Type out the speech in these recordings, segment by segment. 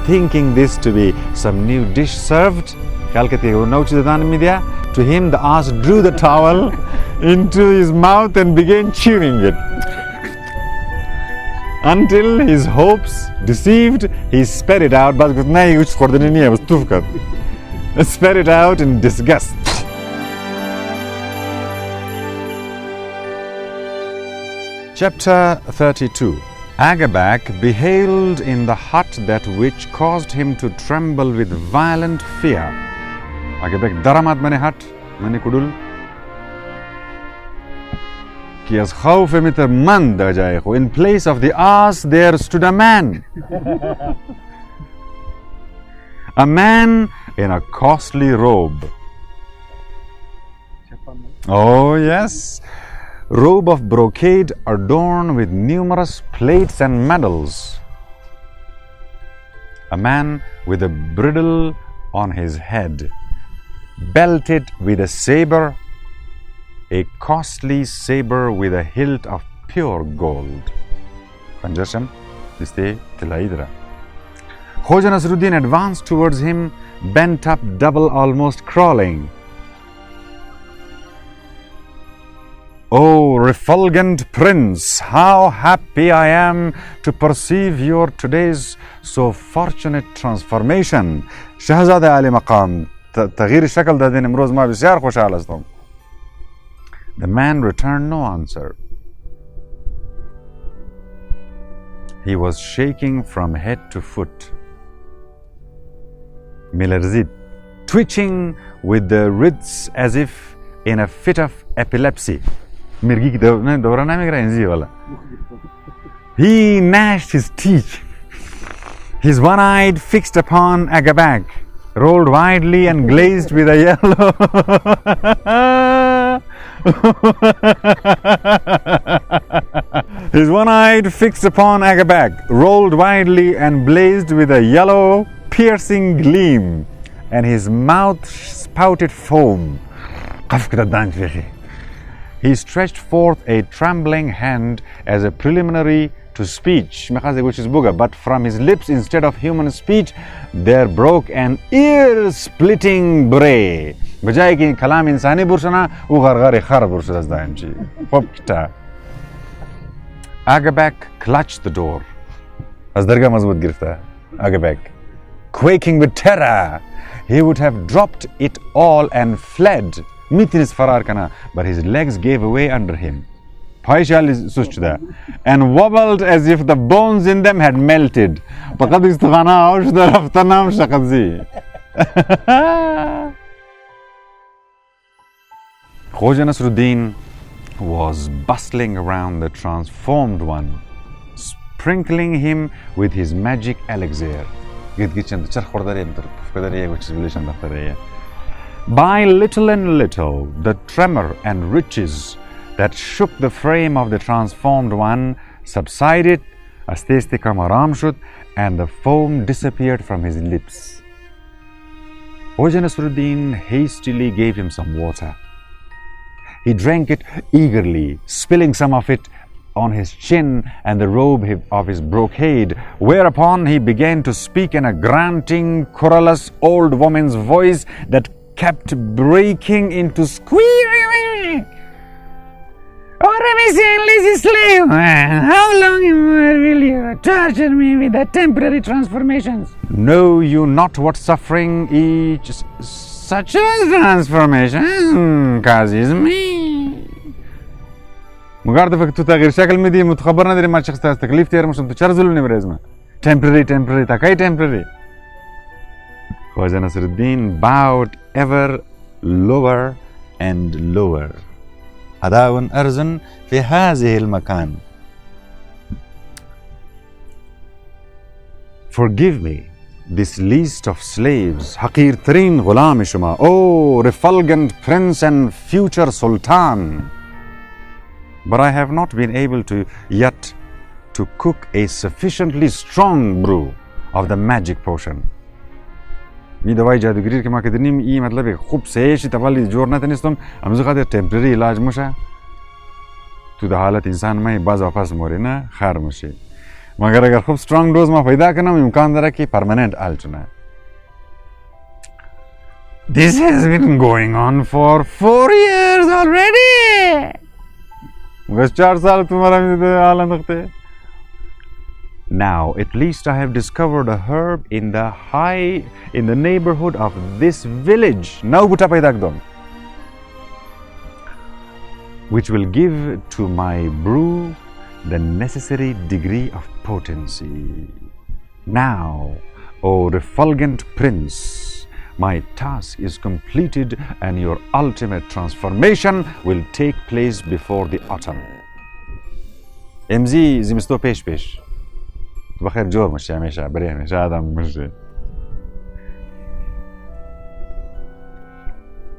thinking this to be some new dish served. To him, the ass drew the towel into his mouth and began chewing it. Until his hopes deceived, he spat it out. Spat it out in disgust. Chapter 32. Agabak beheld in the hut that which caused him to tremble with violent fear. Agabak daramad mane hut, mane kudul. Ki az khawf mitar mand jaye. In place of the ass there stood a man. A man in a costly robe. Oh yes. Robe of brocade adorned with numerous plates and medals. A man with a bridle on his head, belted with a saber, a costly saber with a hilt of pure gold. Khoja Nasreddin advanced towards him, bent up double, almost crawling. O refulgent prince, how happy I am to perceive your today's so fortunate transformation. Shahzada Ali Maqam, تغيير الشكل ده دين امروز ما بسيار خوشحال هستم. The man returned no answer. He was shaking from head to foot. Milarzid, twitching with the wrists as if in a fit of epilepsy. He gnashed his teeth. His one eye fixed upon Agabak, rolled widely and glazed with a yellow. His one eye fixed upon Agabak, rolled widely and blazed with a yellow, piercing gleam, and his mouth spouted foam. He stretched forth a trembling hand as a preliminary to speech, which is buga, but from his lips, instead of human speech, there broke an ear-splitting bray. بجای که کلام انسانی برسنا او غرغر خر برسد از دایم چی. خب کتا. Agabak clutched the door. از درگاه مضبوط گرفته. Agabak, quaking with terror, he would have dropped it all and fled. میتونست فرار کنه, but his legs gave away under him. پایشال سوست شده. And wobbled as if the bones in them had melted. فقط استخانه آوش در رفتنم شقدزی. Khoja Nasreddin was bustling around the transformed one, sprinkling him with his magic elixir. By little and little, the tremor and riches that shook the frame of the transformed one subsided, and the foam disappeared from his lips. Khoja Nasreddin hastily gave him some water. He drank it eagerly, spilling some of it on his chin and the robe of his brocade, whereupon he began to speak in a grunting, querulous old woman's voice that kept breaking into squealing. Oh, lazy slave, how long more will you torture me with the temporary transformations? Know you not what suffering each such a transformation causes me? مقارنة فك تغيير شكل مدي متخبرنا دري ما شخص تكليف تيار مش متشرزلو نبرزما temporary تكاي temporary. Khoja Nasreddin bowed ever lower and lower. هداون أرزن في هذه المكان. Forgive me this least of slaves, حقير ترين غلام شما, oh refulgent prince and future sultan. But I have not been able yet to cook a sufficiently strong brew of the magic potion. می دوائی جادوگری که ما کدنیم ای مطلب خوب سهیشی توالی جور نتنستم امزو خاطر تمپرری علاج موشه تو ده حالت انسان مای باز واپس موری نه خار موشی. मगर अगर खूब strong dose में पैदा करना इम्कान दरा कि permanent आल चुना है. This has been going on for 4 years already. बस 4 साल तुम्हारा आला नखते. Now at least I have discovered a herb in the neighborhood of this village. Now buta पैदा एकदम. Which will give to my brew the necessary degree of potency. Now, O refulgent prince, my task is completed and your ultimate transformation will take place before the autumn. امزي زمستو پیش پیش. بخير جور مش همیشه بري همیشه آدم مش.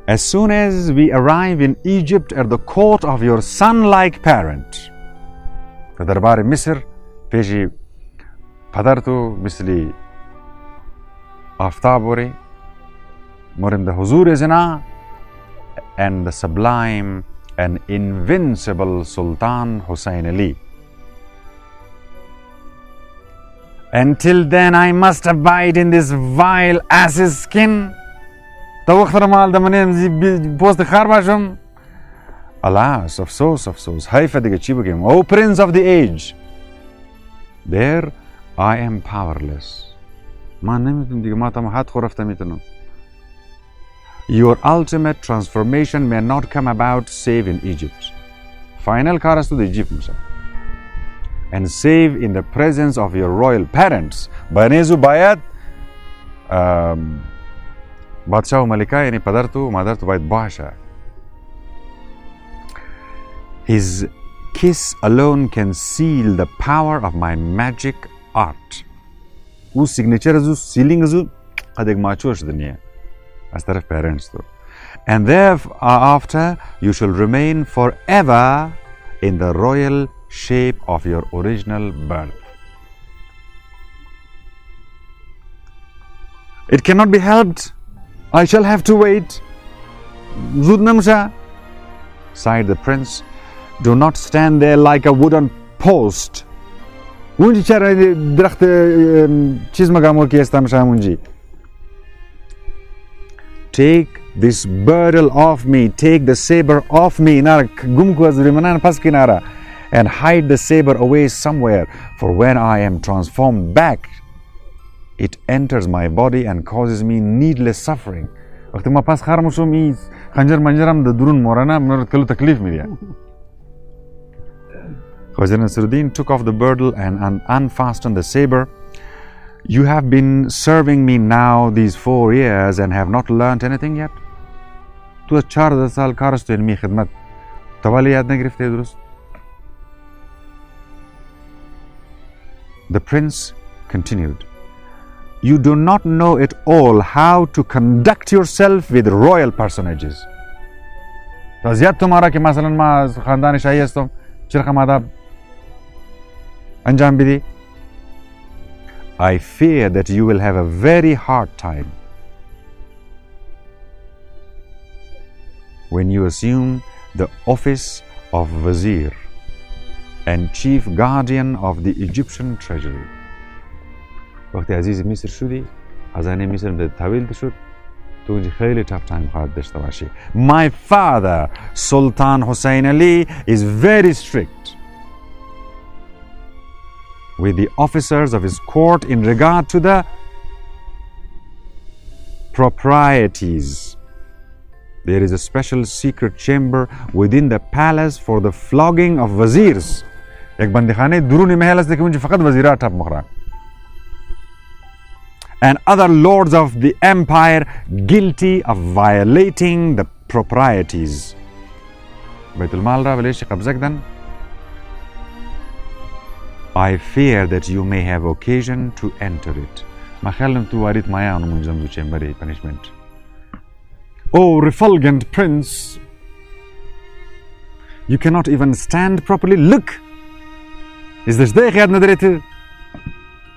As soon as we arrive in Egypt at the court of your son-like parent, في دربار مصر بيجي پدرتو مثل آفتابوری مورد حضور زنا and the sublime and invincible Sultan Hussain Ali. Until then I must abide in this vile ass's skin. توخر مال دمنیم زی پوست خار باشم. Alas, afsos, haifa diga chi bugim, O Prince of the Age. There I am powerless. Ma nemitum diga ma tam hat khorafta mitano. Your ultimate transformation may not come about save in Egypt. Final karas to the Egypt musa. And save in the presence of your royal parents. Banezu bayat Badshah Malika yani padartu madartu bayat basha. His kiss alone can seal the power of my magic art. Whose signature is sealing is qad ek machush duniya. As taraf parents though. And thereafter you shall remain forever in the royal shape of your original birth. It cannot be helped. I shall have to wait. Zudnamsha, sighed the prince. Do not stand there like a wooden post. Munji chara dracht chiz magamo ki estamsha munji. Take this girdle off me, take the saber off me, and hide the saber away somewhere, for when I am transformed back, it enters my body and causes me needless suffering. وقت ما پاس خار مشوم ای خنجر منجرم د درون مورانه منو کلو تکلیف میدیا. Khoja Nasreddin took off the girdle and unfastened the saber. You have been serving me now these 4 years and have not learnt anything yet. تو 14 سال کارش تو علمی خدمت توالی یاد نگرفته درست. The prince continued. You do not know at all how to conduct yourself with royal personages. زیاد تمہارا کہ مثلا ما خاندان شاہی هستم چرا آداب انجام بدی. I fear that you will have a very hard time when you assume the office of Vizier and chief guardian of the Egyptian treasury. وقتی عزیز مصر شدی خزانه مصر به تحویل شد تو خیلی tough time خواهد داشته باشی. My father Sultan Hussain Ali is very strict with the officers of his court in regard to the proprieties. There is a special secret chamber within the palace for the flogging of wazirs. एक बंदीखाने दुरूनी महल है लेकिन मुझे फकत वजीरा ठप मखरा. And other lords of the empire guilty of violating the proprieties. بيت المال را بليش قبضك دن. I fear that you may have occasion to enter it. ما خلم تو واريت مايا انو منجم دو chamber punishment. Oh refulgent prince, you cannot even stand properly. Look, is this the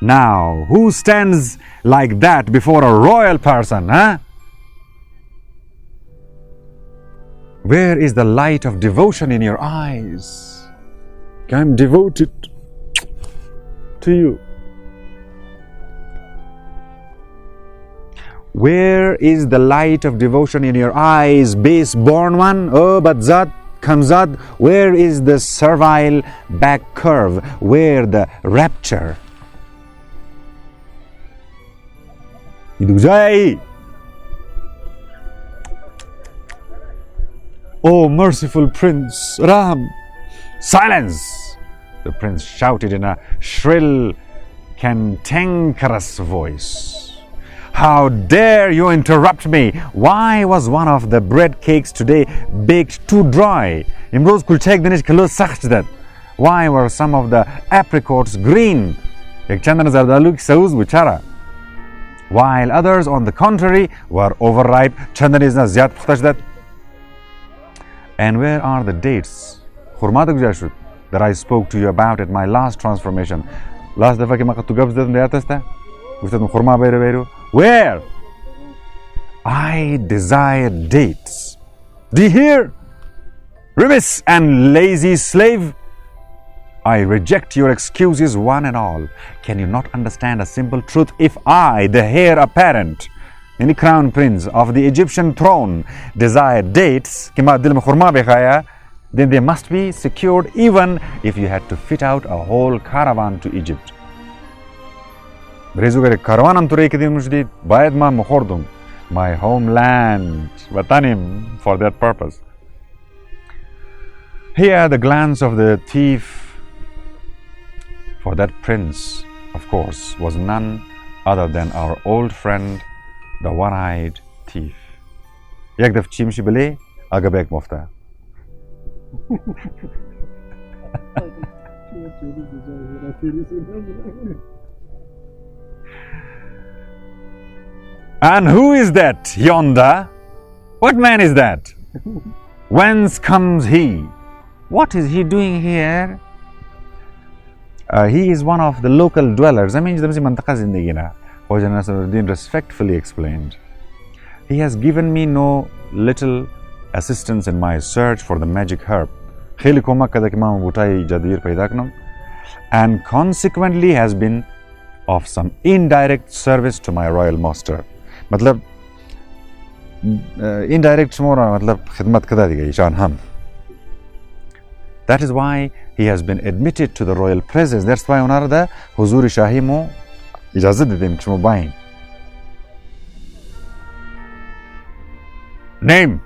now who stands like that before a royal person, huh? Where is the light of devotion in your eyes? I'm devoted to you. Where is the light of devotion in your eyes, base-born one? Oh, but Zat, Kamzat, where is the servile back curve? Where the rapture? Oh, merciful Prince, Ram! Silence! The prince shouted in a shrill, cantankerous voice. How dare you interrupt me? Why was one of the bread cakes today baked too dry? Why were some of the apricots green? While others, on the contrary, were overripe. And where are the dates that I spoke to you about at my last transformation? Last where? I desire dates. Do you hear? Remiss and lazy slave, I reject your excuses one and all. Can you not understand a simple truth? If I, the heir apparent, any crown prince of the Egyptian throne, desire dates, then they must be secured even if you had to fit out a whole caravan to Egypt. My homeland, Watanim, for that purpose. Here the glance of the thief for that prince, of course, was none other than our old friend, the one-eyed thief. Yagdaf chimshi bale, agabek mofta. And who is that yonder? What man is that? Whence comes he? What is he doing here? He is one of the local dwellers. Khoja Nasreddin respectfully explained. He has given me no little assistance in my search for the magic herb, and consequently has been of some indirect service to my royal master. मतलब indirect more मतलब खिदमत कदा दी गई शान हम. That is why he has been admitted to the royal presence. That's why उन्हारा दा हुजूर शाही मो इजाज़त देते हैं कि बाइन. Name,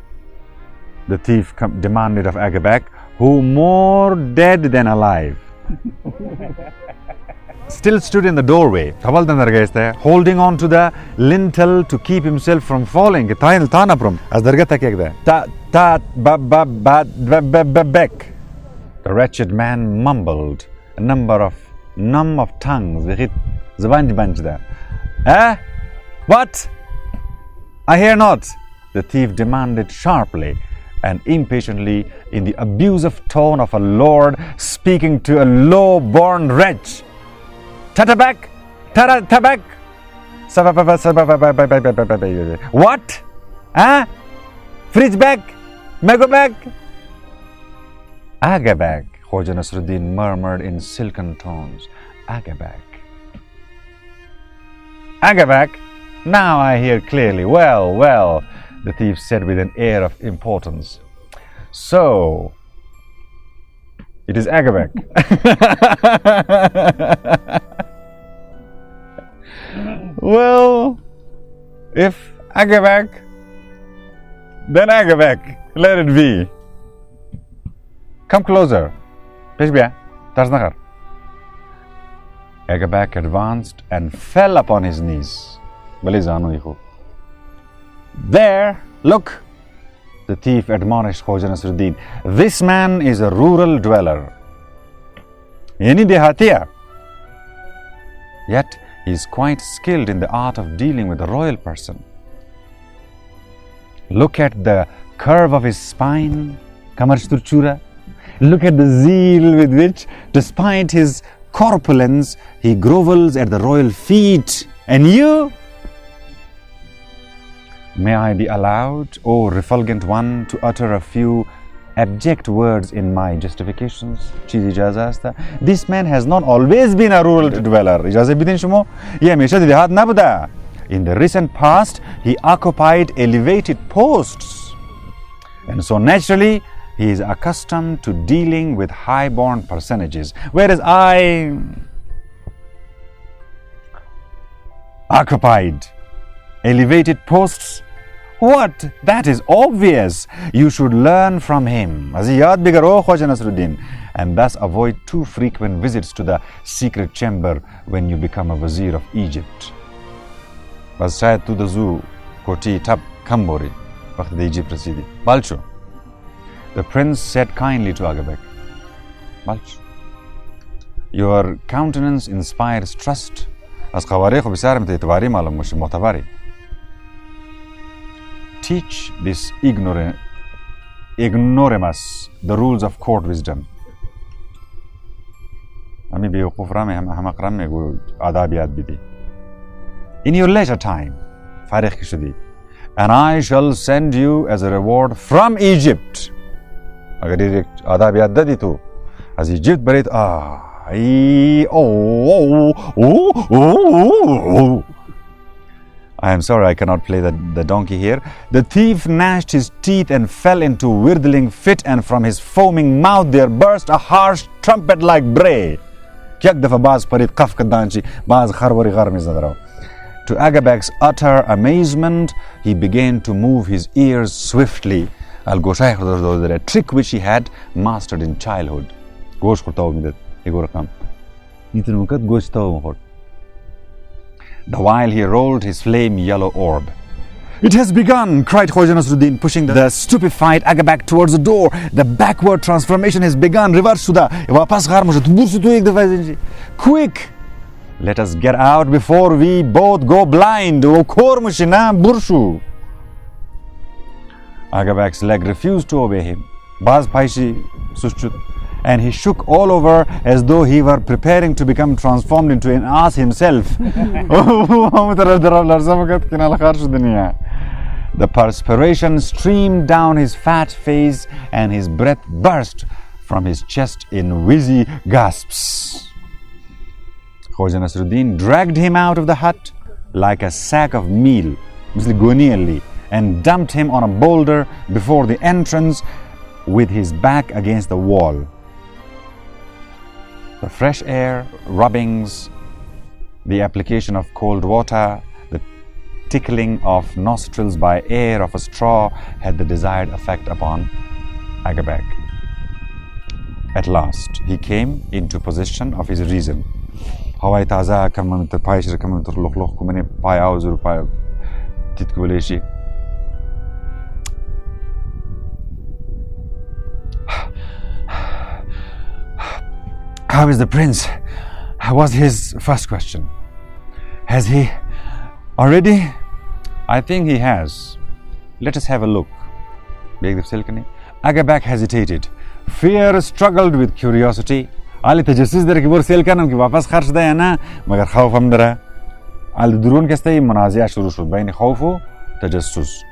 the thief demanded of Agabek, who more dead than alive still stood in the doorway, holding on to the lintel to keep himself from falling. The wretched man mumbled a number of numb of tongues. What? I hear not, the thief demanded sharply and impatiently in the abusive tone of a lord speaking to a low-born wretch. Tatabak! Tabak! What? Huh? Fridge back? Mego back? Agabak, Khoja Nasreddin murmured in silken tones. Agabak. Agabak? Now I hear clearly. Well, well, the thief said with an air of importance. So, it is Agabak. Well, if Agabak, then Agabak. Let it be. Come closer. Agabak advanced and fell upon his knees. There, look, the thief admonished Khoja Nasreddin. This man is a rural dweller. Yet, he is quite skilled in the art of dealing with a royal person. Look at the curve of his spine, Look at the zeal with which, despite his corpulence, he grovels at the royal feet. And you? May I be allowed, O refulgent one, to utter a few abject words in my justifications. This man has not always been a rural dweller. In the recent past, he occupied elevated posts. And so naturally, he is accustomed to dealing with high-born personages, whereas I occupied elevated posts. What? That is obvious. You should learn from him. Khoja Nasreddin, and thus avoid too frequent visits to the secret chamber when you become a vizier of Egypt. Bas shayad tu da zu koti tab kambori waqt da Egypt rasidi. Balcho. The prince said kindly to Agabek, Balcho. Your countenance inspires trust. As qawari kho bisar mte itibari malum mush mu'tabari. Teach this ignoramus the rules of court wisdom. Ami bewquf rame hamaq rame go adabiyat bidi. In your leisure time, and I shall send you as a reward from Egypt. As Egypt, I am sorry, I cannot play the donkey here. The thief gnashed his teeth and fell into a whirling fit, and from his foaming mouth there burst a harsh trumpet-like bray. To Agabek's utter amazement, he began to move his ears swiftly, a trick which he had mastered in childhood. The while he rolled his flame-yellow orb. It has begun, cried Khoja Nasreddin, pushing the stupefied Agabek towards the door. The backward transformation has begun. Reverse suda. Quick! Let us get out before we both go blind. Agabek's leg refused to obey him. And he shook all over as though he were preparing to become transformed into an ass himself. The perspiration streamed down his fat face and his breath burst from his chest in wheezy gasps. Khoja Nasreddin dragged him out of the hut like a sack of meal, and dumped him on a boulder before the entrance with his back against the wall. The fresh air, rubbings, the application of cold water, the tickling of nostrils by air of a straw had the desired effect upon Agabek. At last, he came into possession of his reason. How is the prince? Was his first question. Has he already? I think he has. Let us have a look. Agabek hesitated. Fear struggled with curiosity. Ali tajassus dare ki bor sel kanam ki wapas kharch da na magar khawf ham dara. Al durun kastay munazia shuru shud bain khawf و tajassus.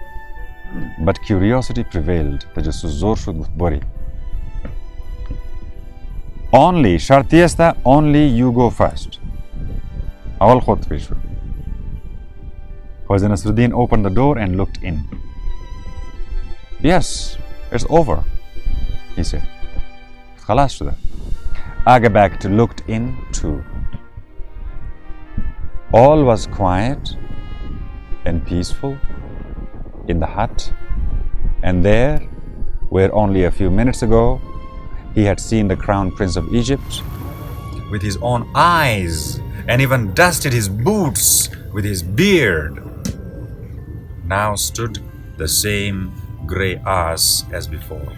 But curiosity prevailed. Tajassus zor shud bori. Only shartiyasta, only you go first. Awal khud pesh. Khoja Nasreddin opened the door and looked in. Yes, it's over, he said. Khalas shuda. Agabek looked in too. All was quiet and peaceful in the hut, and there, where only a few minutes ago he had seen the crown prince of Egypt with his own eyes and even dusted his boots with his beard, now stood the same grey ass as before.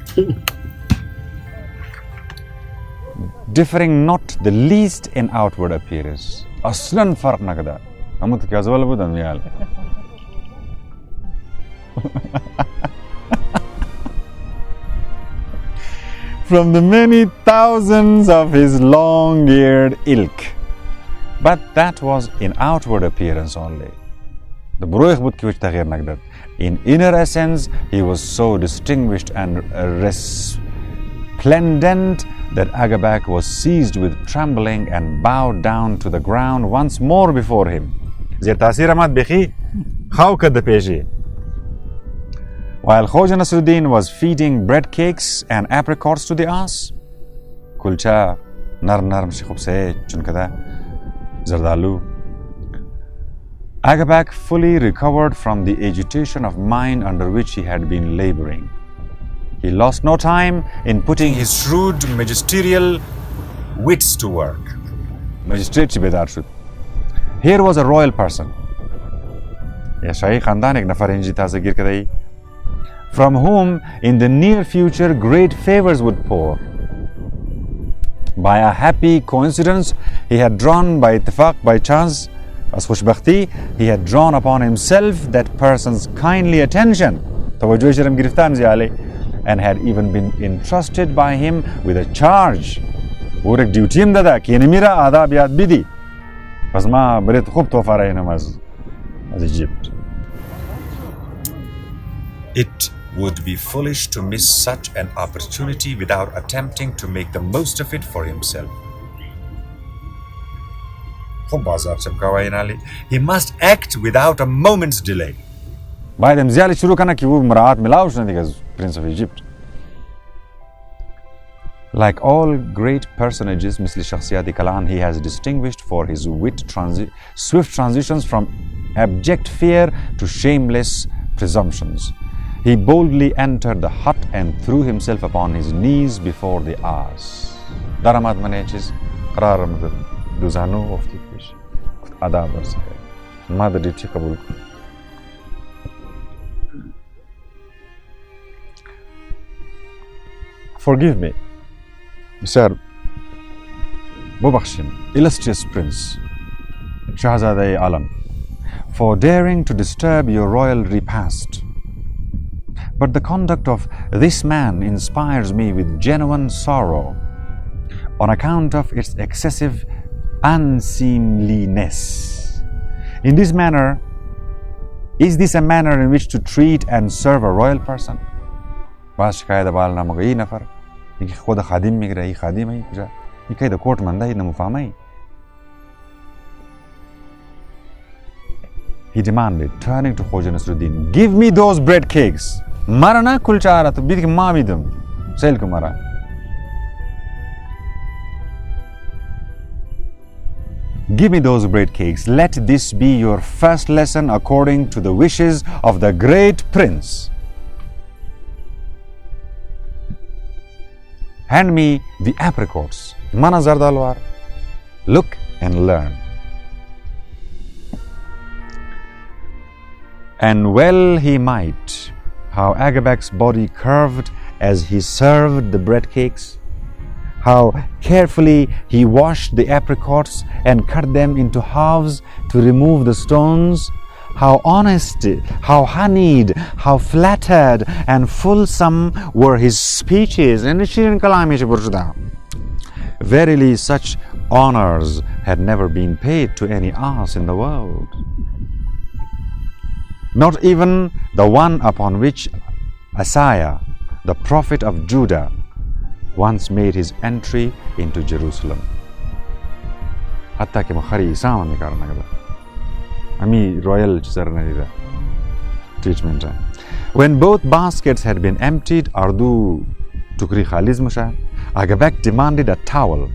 Differing not the least in outward appearance. Aslan farq nagda. Amut kazwal budan yal. From the many thousands of his long-eared ilk. But that was in outward appearance only. The برويخ بود كيوش تغيير نقدر. In inner essence, he was so distinguished and resplendent that Agabak was seized with trembling and bowed down to the ground once more before him. زیر تاثیر مات بخی خاو کد پیشی. While Khoja Nasreddin was feeding bread cakes and apricots to the ass, kulcha narm shi khub se chun kada zardalu. Agabak fully recovered from the agitation of mind under which he had been laboring. He lost no time in putting his shrewd magisterial wits to work. Magistrate chi bedar shud. Here was a royal person. Ya Shahi Khandan ek nafar inji tazagir kadai, from whom in the near future great favors would pour. By a happy coincidence, he had drawn by ittifaq, by chance, as khushbakhti, he had drawn upon himself that person's kindly attention, tawajjuh sharam giriftar ziyale, and had even been entrusted by him with a charge. Wo ek duty im dada ki yani mera adab yad bidi. Pas ma bale to khub tofa rahinam az Egypt. It would be foolish to miss such an opportunity without attempting to make the most of it for himself. He must act without a moment's delay. By them ziyali shuru kana ki wo muraat milaw shne diga Prince of Egypt. Like all great personages, Misli Shakhsiyat Kalan, he has distinguished for his swift transitions from abject fear to shameless presumptions. He boldly entered the hut and threw himself upon his knees before the ass. Daramad maneches qarar duzanu of the fish. Adab varsa. Mother did kabul. Forgive me, Sir Mubakhshim, illustrious Prince Shahzadeh Alam, for daring to disturb your royal repast. But the conduct of this man inspires me with genuine sorrow on account of its excessive unseemliness. In this manner, is this a manner in which to treat and serve a royal person? باز شکایت بال نامگه ای نفر یکی خود خادم میگیره ای خادم ای کجا یکی د کوٹ منده ای نمفهمه ای. He demanded, turning to Khoja Nasreddin, give me those bread cakes. Mara na kulcha ara to bid ke ma midum sel ko mara. Give me those bread cakes. Let this be your first lesson according to the wishes of the great prince. Hand me the apricots. Mana zardalwar. Look and learn. And well he might, how Agabak's body curved as he served the bread cakes, how carefully he washed the apricots and cut them into halves to remove the stones, how honest, how honeyed, how flattered and fulsome were his speeches. Verily, such honors had never been paid to any ass in the world, not even the one upon which Isaiah, the prophet of Judah, once made his entry into Jerusalem. Hatta ke Bukhari Isam ne karna kada. Ami royal treatment. When both baskets had been emptied, Ardu tukri khaliz musha, Agabak demanded a towel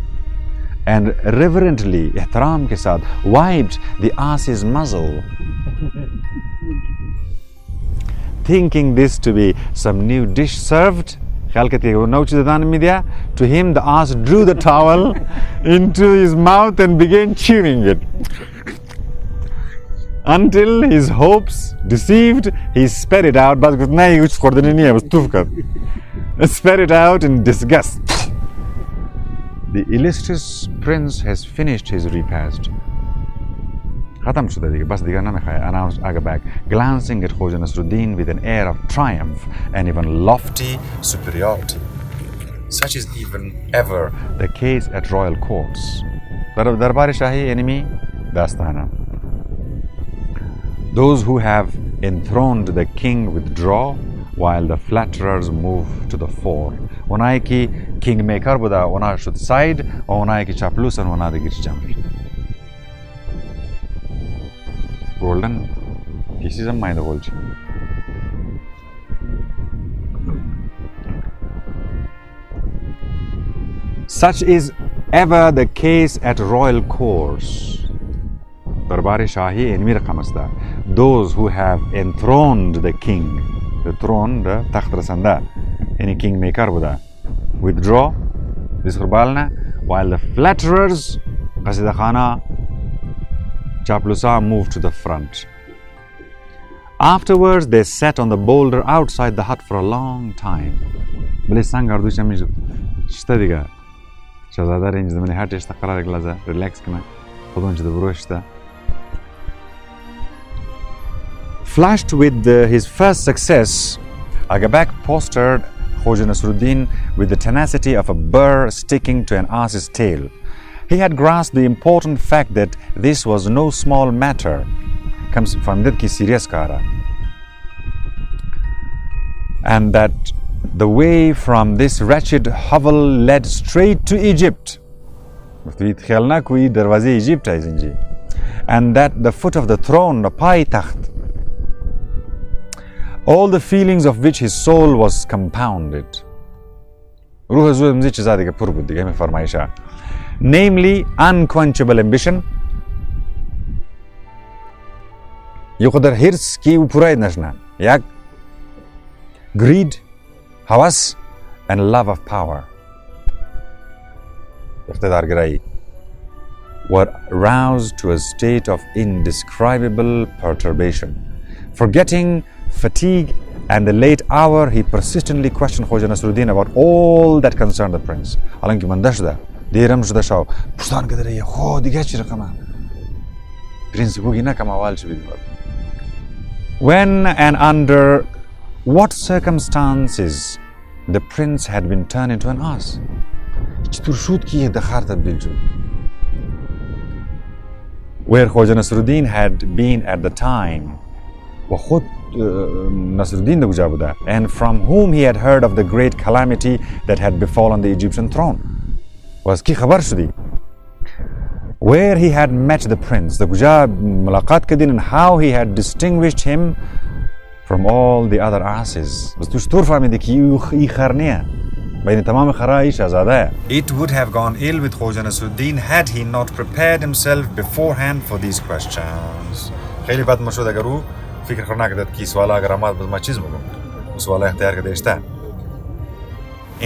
and reverently, ihtaram ke saath, wiped the ass's muzzle. Thinking this to be some new dish served, to him the ass drew the towel into his mouth and began chewing it. Until his hopes deceived, he spat it out, spat it out in disgust. The illustrious prince has finished his repast. announced Agabak, glancing at Khoja Nasreddin with an air of triumph and even lofty superiority. Such is even ever the case at royal courts. Darbar Shahi enemy Dastana. Those who have enthroned the king withdraw, while the flatterers move to the fore. اونایی که کینگ میکر بوده اونا شد ساید و اونایی که چاپلوسن اونا دیگه جمعی. گولدن کسی زم مایده گولچی. Such is ever the case at royal courts. دربار شاهی اینمی رقم است. Those who have enthroned the king, the throne, the تخت رسنده، یعنی king maker بوده، withdraw، دیسخور بالنا، while the flatterers، قصیده خانه، چاپلوسا move to the front. Afterwards, they sat on the boulder outside the hut for a long time. بلی سنگ اردوش همیشه شتا دیگه. شهزاده رنج زمانی هاتش تا قرار گلازه ریلکس کنه خودون چه دبروش تا. Flushed with his first success, Agabak postured Khoja Nasreddin with the tenacity of a burr sticking to an ass's tail. He had grasped the important fact that this was no small matter. Comes from that ki serious kara. And that the way from this wretched hovel led straight to Egypt. And that the foot of the throne, the paytaht, all the feelings of which his soul was compounded. Namely, unquenchable ambition. Greed, hawas, and love of power were roused to a state of indescribable perturbation. Forgetting fatigue and the late hour, he persistently questioned Khoja Nasreddin about all that concerned the prince. When and under what circumstances the prince had been turned into an ass. Where Khoja Nasreddin had been at the time, and from whom he had heard of the great calamity that had befallen the Egyptian throne. Where he had met the prince, and how he had distinguished him from all the other asses. It would have gone ill with Khoja Nasreddin had he not prepared himself beforehand for these questions.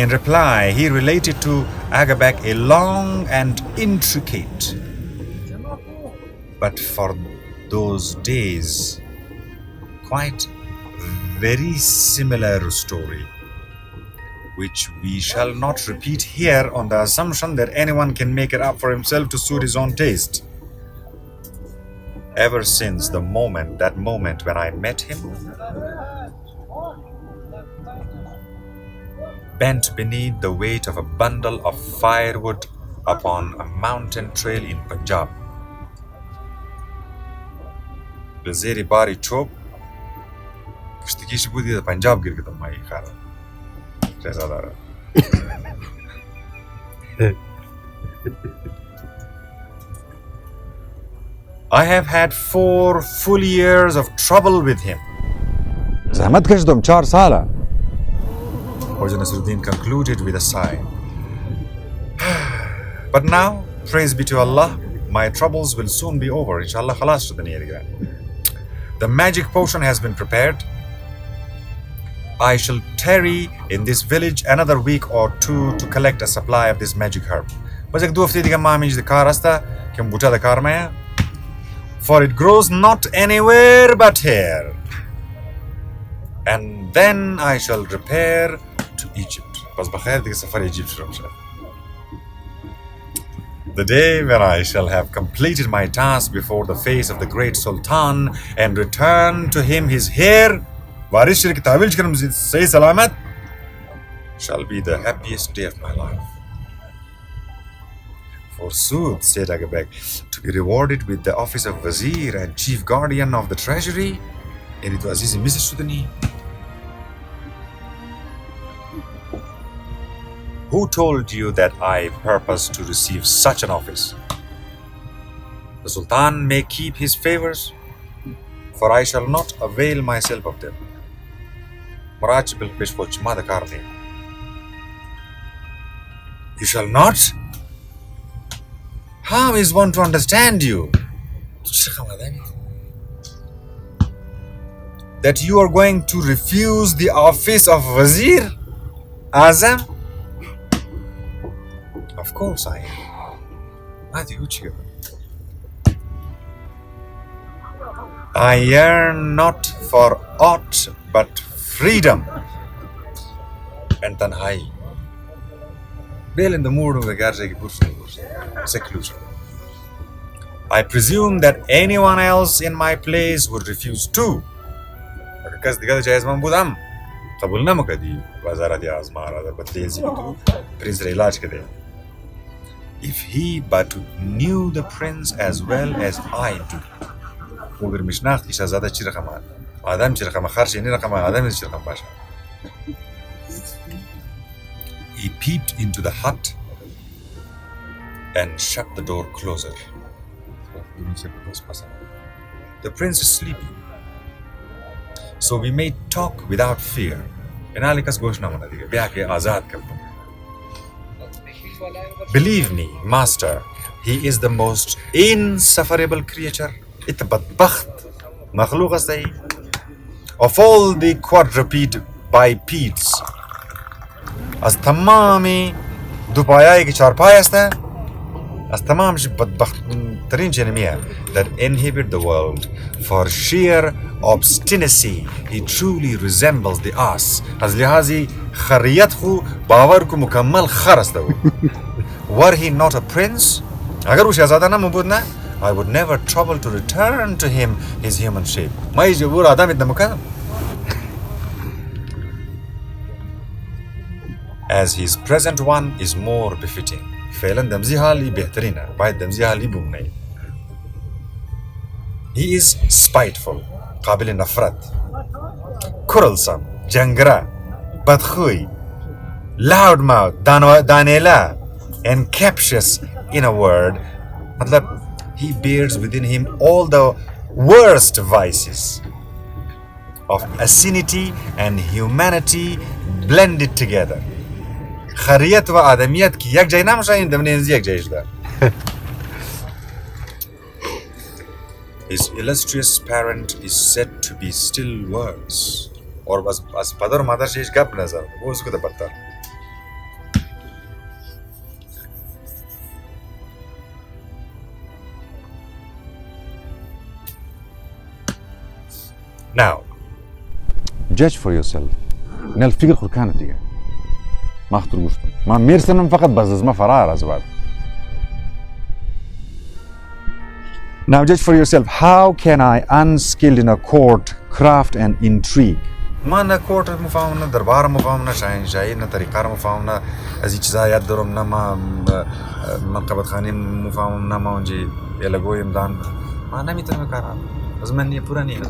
In reply, he related to Agabak a long and intricate, but for those days, quite very similar story, which we shall not repeat here on the assumption that anyone can make it up for himself to suit his own taste. Ever since that moment when I met him, bent beneath the weight of a bundle of firewood upon a mountain trail in Punjab. Bezeri bari chop kishtikish budi da Punjab gir gita mai khara. Shehzadara. I have had 4 full years of trouble with him. Zahmat kashdum 4 sala. Khoja Nasreddin concluded with a sigh. But now, praise be to Allah, my troubles will soon be over. Inshallah, khalas shudani. The magic potion has been prepared. I shall tarry in this village another week or 2 to collect a supply of this magic herb. For it grows not anywhere but here. And then I shall repair to Egypt. The day when I shall have completed my task before the face of the great Sultan and return to him his hair, shall be the happiest day of my life. Forsooth, said Agabek, to be rewarded with the office of Wazir and Chief Guardian of the Treasury? Yani to Azizi Mrs. Sudani. Who told you that I purpose to receive such an office? The Sultan may keep his favors, for I shall not avail myself of them. You shall not? How is one to understand you? That you are going to refuse the office of Wazir Azam? Of course I am. I yearn not for aught but freedom and tanhai. Bail in the mood of the seclusion. I presume that anyone else in my place would refuse too. Because the other man budam. Tabulna mukadi bazara di azmara da batezi prince re ilaj kade. If he but knew the prince as well as I do. Ugar mishnakht shahzada chi rakam adam chi rakam kharsh ni rakam adam chi rakam basha. He peeped into the hut and shut the door closer. The prince is sleeping, so we may talk without fear. Believe me, master, he is the most insufferable creature. Of all the quadruped bipeds, از تمامی دو پایه‌ای که چهار پای هستن از تمامش بدبخت ترین جنمیه that inhabit the world for sheer obstinacy he truly resembles the ass از لحاظی خریت خو باور کو مکمل خر است او were he not a prince اگر او شهزاده نمو بود نه I would never trouble to return to him his human shape ما یجبور آدم ادنمو کنم as his present one is more befitting. فعلا دمزي حالي بهترينه باید دمزي حالي بومنه. He is spiteful, قابل نفرت, quarrelsome, جنگره, بدخوی, loudmouth, دانيلا, and captious in a word. مطلب he bears within him all the worst vices of asininity and humanity blended together. خریت و آدمیت که یک جای نمیشه این دمنینزی یک جایش دار. His illustrious parent is said to be still worse. اور از پدر و مادرش هیچ گپ نظر وہ اس کو تو بدتر. Now, judge for yourself. من الفكر خود كانت دي. ما خطر قشتم ما ميرسنم فقط بزز ما فرار أزوار. Now judge for yourself. How can I, unskilled in a court, craft and intrigue? ما نه court مفاهمنا دربار مفاهمنا شاهنشاهی نه طریقار مفاهمنا از این چیزا یاد دارم نه ما منقبت خانی مفاهمنا ما اونجی یلگویم دان ما نمیتونم کارم از من نیه پورا نیه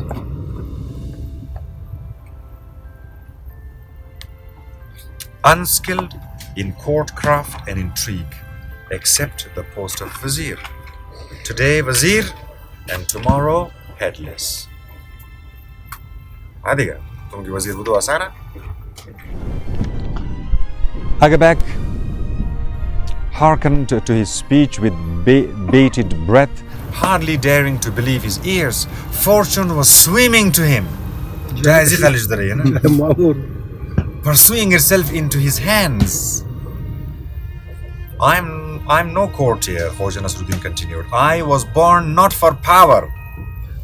unskilled in courtcraft and intrigue, except the post of Wazir. Today Wazir and tomorrow headless. Adiga, tumki Wazir budu asana? Agabek hearkened to his speech with bated breath, hardly daring to believe his ears. Fortune was swimming to him. Pursuing herself into his hands. I'm no courtier, Khoja Nasreddin continued. I was born not for power,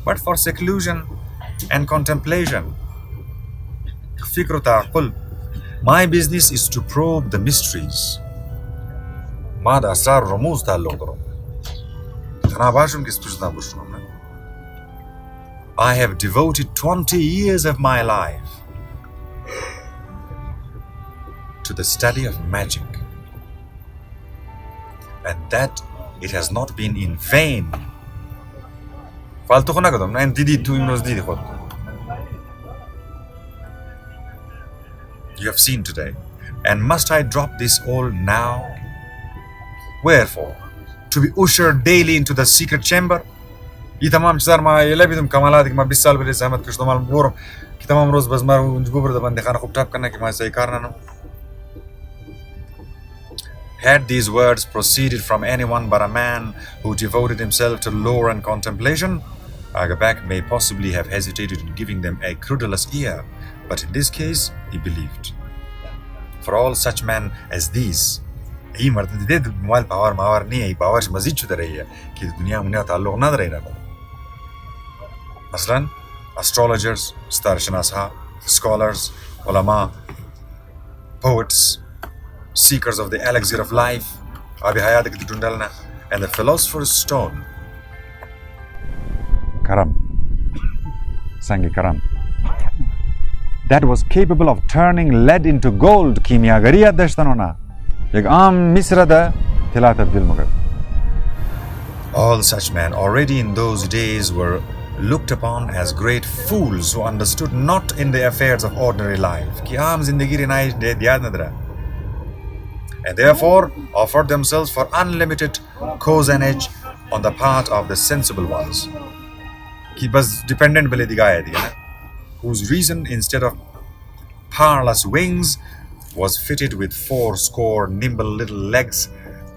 but for seclusion and contemplation. Fikr ta'aqul. My business is to probe the mysteries. Mad asrar rumuz ta'alluq darum. Tanabashum kis tujna bushunum. I have devoted 20 years of my life to the study of magic, and that it has not been in vain. فالتو خو نکدم نه دیدی تو امروز دیدی خود. You have seen today. And must I drop this all now? Wherefore? To be ushered daily into the secret chamber? ये तमाम चीज़ार ما ये भी तुम कमालात कि मैं 20 साल पहले सहमत कुछ तो मालूम बोर कि तमाम रोज़ बस मार उन गोबर दबन दिखाना खूब टाप करना कि मैं सही कारण ना. Had these words proceeded from anyone but a man who devoted himself to lore and contemplation, Agabak may possibly have hesitated in giving them a credulous ear, but in this case, he believed. For all such men as these, he did mobile power नहीं है power से मजीद छुट रही है कि दुनिया में ताल्लुक ना रहे ना मसलन astrologers, starshanaha, scholars, ulama, poets, seekers of the elixir of life, and the philosopher's stone. Karam. Sangi Karam. That was capable of turning lead into gold. Kimyagariya dashtanona. Ek aam misra da tila tabdil magad. All such men already in those days were looked upon as great fools who understood not in the affairs of ordinary life. Ki aam zindagi rinai de diyad nadra. And therefore offered themselves for unlimited cozenage on the part of the sensible ones. Ki bas dependent bale digaya diya na, whose reason instead of powerless wings was fitted with 80 nimble little legs,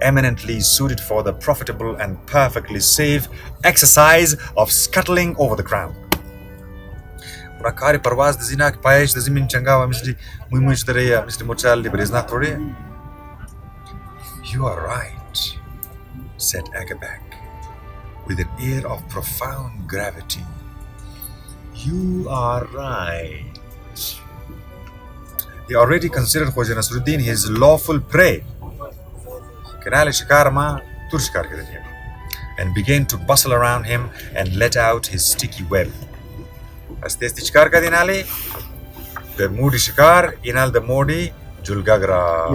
eminently suited for the profitable and perfectly safe exercise of scuttling over the ground. Rakari parvaz de zina ki payesh de zimin changawa misli muimuch dareya misli mochal de brezna thore. You are right, said Agabak, with an air of profound gravity. You are right. He already considered Khoja Nasreddin his lawful prey. And began to bustle around him and let out his sticky web. As the shikar ka dinale, the moody shikar inal the modi julgagra.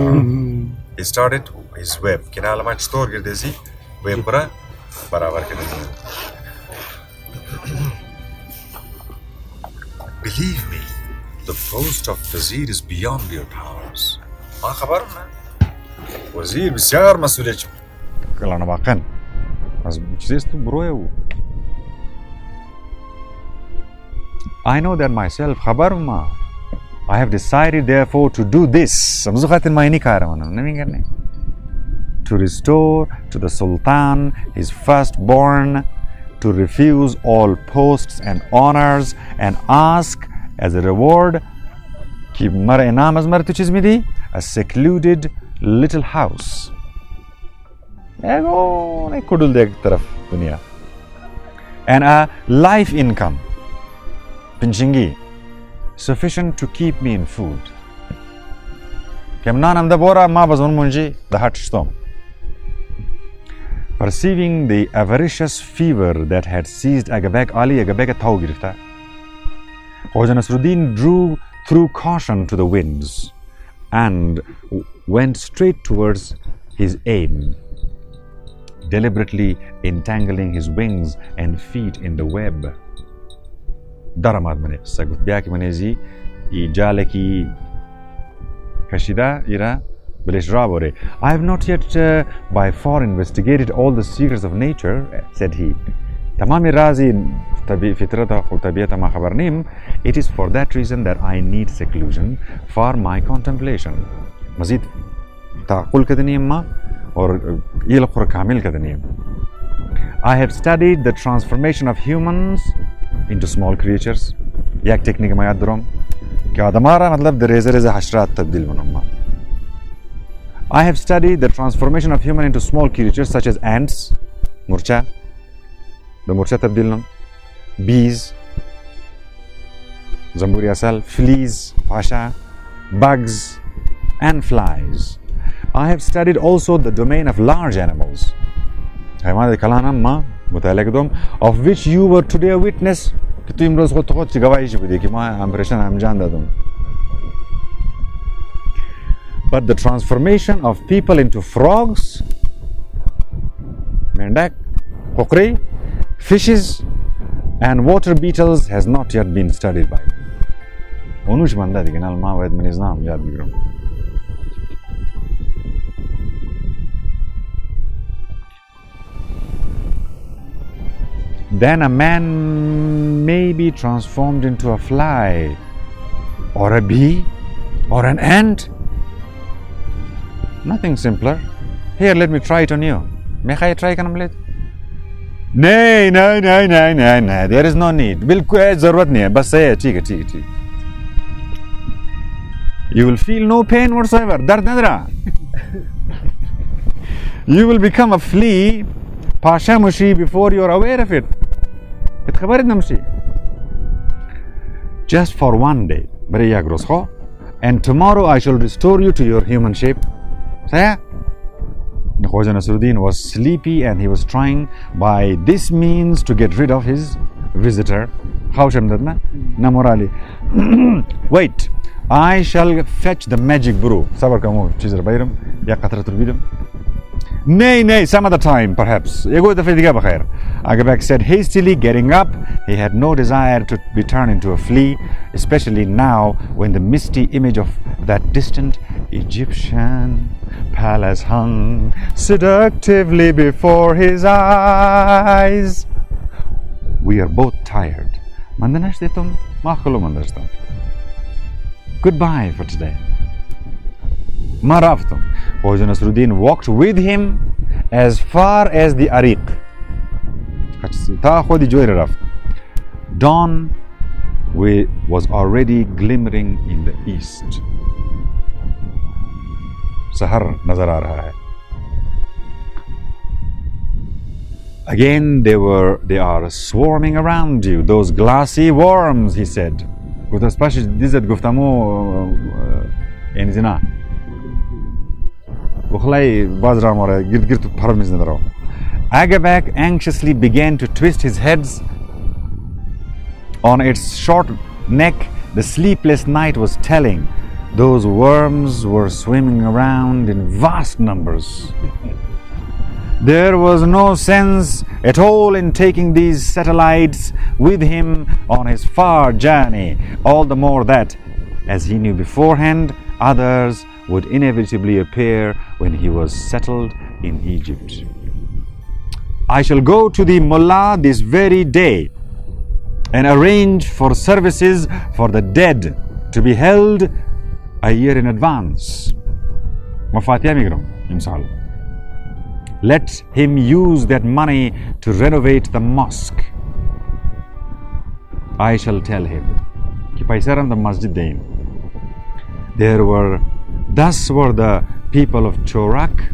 He started his web. Kinala much store girdesi web para barabar ke desi. Believe me, the post of Wazir is beyond your powers. Ma khabar na? Wazir bisyar masuliyeet. Kalana bakan. Mas chizes tu broeu. I know that myself. Khabar ma. I have decided therefore to do this. Samzukhatin maini karamana. Namin karne. To restore to the Sultan his firstborn, to refuse all posts and honors, and ask as a reward ki mara inam az mara tu chiz midi, a secluded little house. Ego nahi kudul de ek taraf dunia. And a life income, pinchingi, sufficient to keep me in food. Kemnan am da bora ma bazon munji da hatshtom. Perceiving the avaricious fever that had seized Agabak, Ali Agabak thau girifta. Khoja Nasreddin threw caution to the winds and went straight towards his aim, deliberately entangling his wings and feet in the web. Daramad mane sagut biaki manezi I jale ki kashida ira Beleshrabore. I have not yet by far investigated all the secrets of nature, said he. Tamami razi fitrata khu tabiyata ma khabarnim. It is for that reason that I need seclusion for my contemplation. Mazid taqul kadaniyam ma or il khur kamil kadaniyam. I have studied the transformation of humans into small creatures. Yak technique ma yad darom ki adamara matlab de reze hashrat tabdil banam. I have studied the transformation of human into small creatures such as ants, murcha, the murcha tabdilnam, bees, zamburi asal, fleas, pasha, bugs, and flies. I have studied also the domain of large animals, of which you were today a witness. But the transformation of people into frogs, back. Kokri, fishes and water beetles has not yet been studied by me. Onush banda di kenal ma wed menizam yad bigram. Then a man may be transformed into a fly, or a bee, or an ant. Nothing simpler. Here, let me try it on you. May I try it? No, there is no need. बिल्कुल ज़रूरत नहीं है. बस सही है. ठीक है. You will feel no pain whatsoever. दर्द नहीं रहा. You will become a flea, pashamushi, before you are aware of it. Just for one day. And tomorrow I shall restore you to your human shape. Saya? Khoja Nasreddin was sleepy and he was trying by this means to get rid of his visitor. Wait, I shall fetch the magic brew. Nay, some other time perhaps. Agabak said hastily, getting up. He had no desire to be turned into a flea, especially now when the misty image of that distant Egyptian palace hung seductively before his eyes. We are both tired. Goodbye for today. Maraftum. Khoja Nasreddin walked with him as far as the Ariq. Dawn was already glimmering in the east. Sahar nazar aa raha hai. Again they are swarming around you, those glassy worms, he said. Agabak anxiously began to twist his heads. On its short neck, the sleepless night was telling. Those worms were swimming around in vast numbers. There was no sense at all in taking these satellites with him on his far journey, all the more that, as he knew beforehand, others would inevitably appear when he was settled in Egypt. I shall go to the mullah this very day and arrange for services for the dead to be held a year in advance. Let him use that money to renovate the mosque. I shall tell him. Thus were the people of Chorak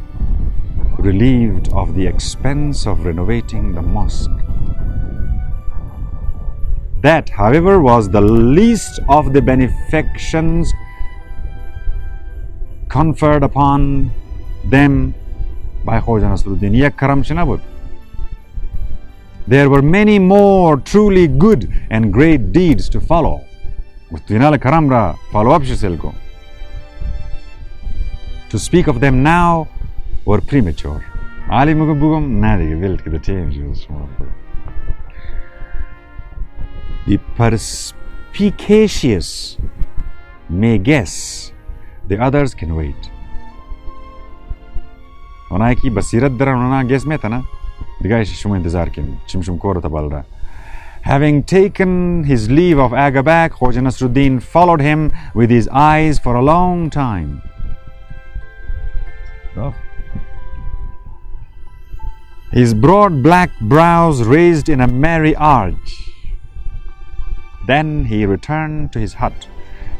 relieved of the expense of renovating the mosque. That, however, was the least of the benefactions conferred upon them by Khoja Nasreddin. There were many more truly good and great deeds to follow. To speak of them now were premature. The perspicacious may guess, the others can wait. Having taken his leave of Agabak, Khoja Nasreddin followed him with his eyes for a long time. His broad black brows raised in a merry arch. Then he returned to his hut.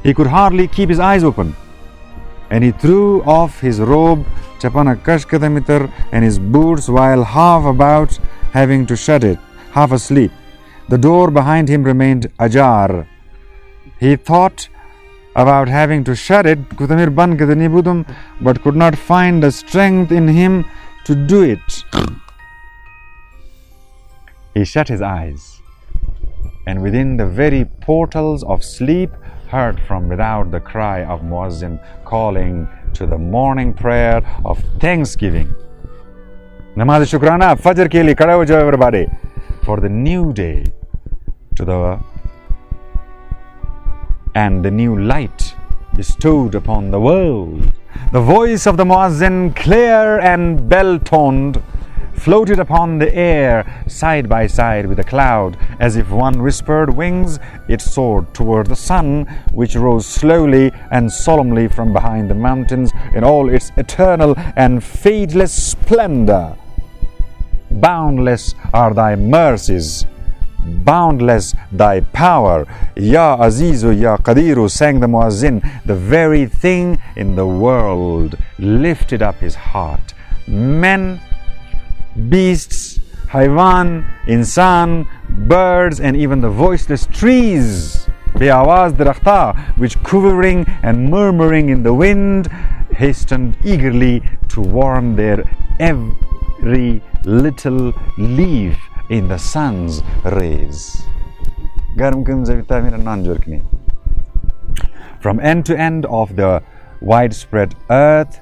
He could hardly keep his eyes open, and he threw off his robe, and his boots while half about, having to shut it, half asleep. The door behind him remained ajar. He thought about having to shut it, but could not find the strength in him to do it. He shut his eyes, and within the very portals of sleep heard from without the cry of Muazzin calling to the morning prayer of thanksgiving. Namaz Shukrana, Fajr ke liye khada ho jao everybody. For the new day and the new light bestowed upon the world. The voice of the Muazzin, clear and bell-toned, floated upon the air side by side with a cloud. As if one whispered wings, it soared toward the sun, which rose slowly and solemnly from behind the mountains in all its eternal and fadeless splendor. Boundless are thy mercies, boundless thy power. Ya Azizu, Ya Qadiru, sang the Muazzin. The very thing in the world lifted up his heart. Men, beasts, haywan, insan, birds, and even the voiceless trees, be'awaz darakhta, which quivering and murmuring in the wind, hastened eagerly to warm their every little leaf in the sun's rays. From end to end of the widespread earth,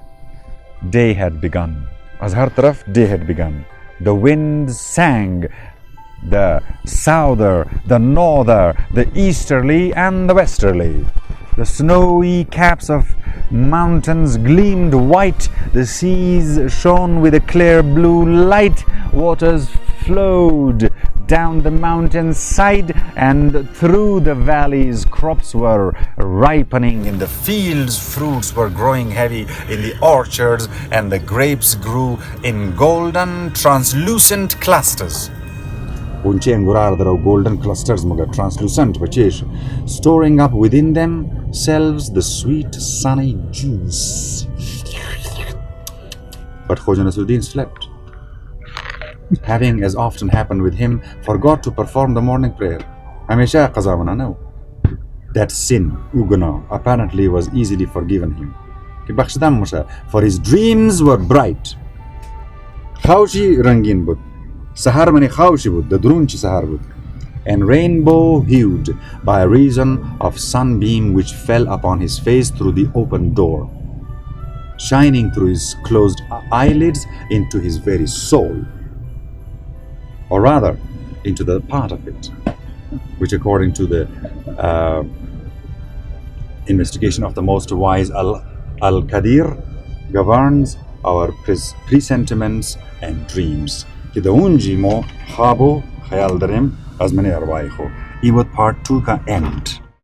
day had begun. Az har taraf day had begun. The wind sang, the souther, the norther, the easterly and the westerly. The snowy caps of mountains gleamed white, the seas shone with a clear blue light, waters flowed down the mountain's side and through the valleys. Crops were ripening in the fields, fruits were growing heavy in the orchards, and the grapes grew in golden, translucent clusters. Golden clusters, translucent, storing up within themselves the sweet, sunny juice. But Khoja Nasreddin slept, having, as often happened with him, forgot to perform the morning prayer. Hamesha qaza wana no. That sin, uguna, apparently was easily forgiven him. For his dreams were bright. Khaushi rangin bud. Sahar mani khaushi bud, the drunchi sahar bud. And rainbow-hued by reason of sunbeam which fell upon his face through the open door, shining through his closed eyelids into his very soul, or rather into the part of it which, according to the investigation of the most wise Al-Qadir, governs our presentiments and dreams. Kidaunji mo khabo khayal darim azmane arwai ho. Ibad part 2 ka end.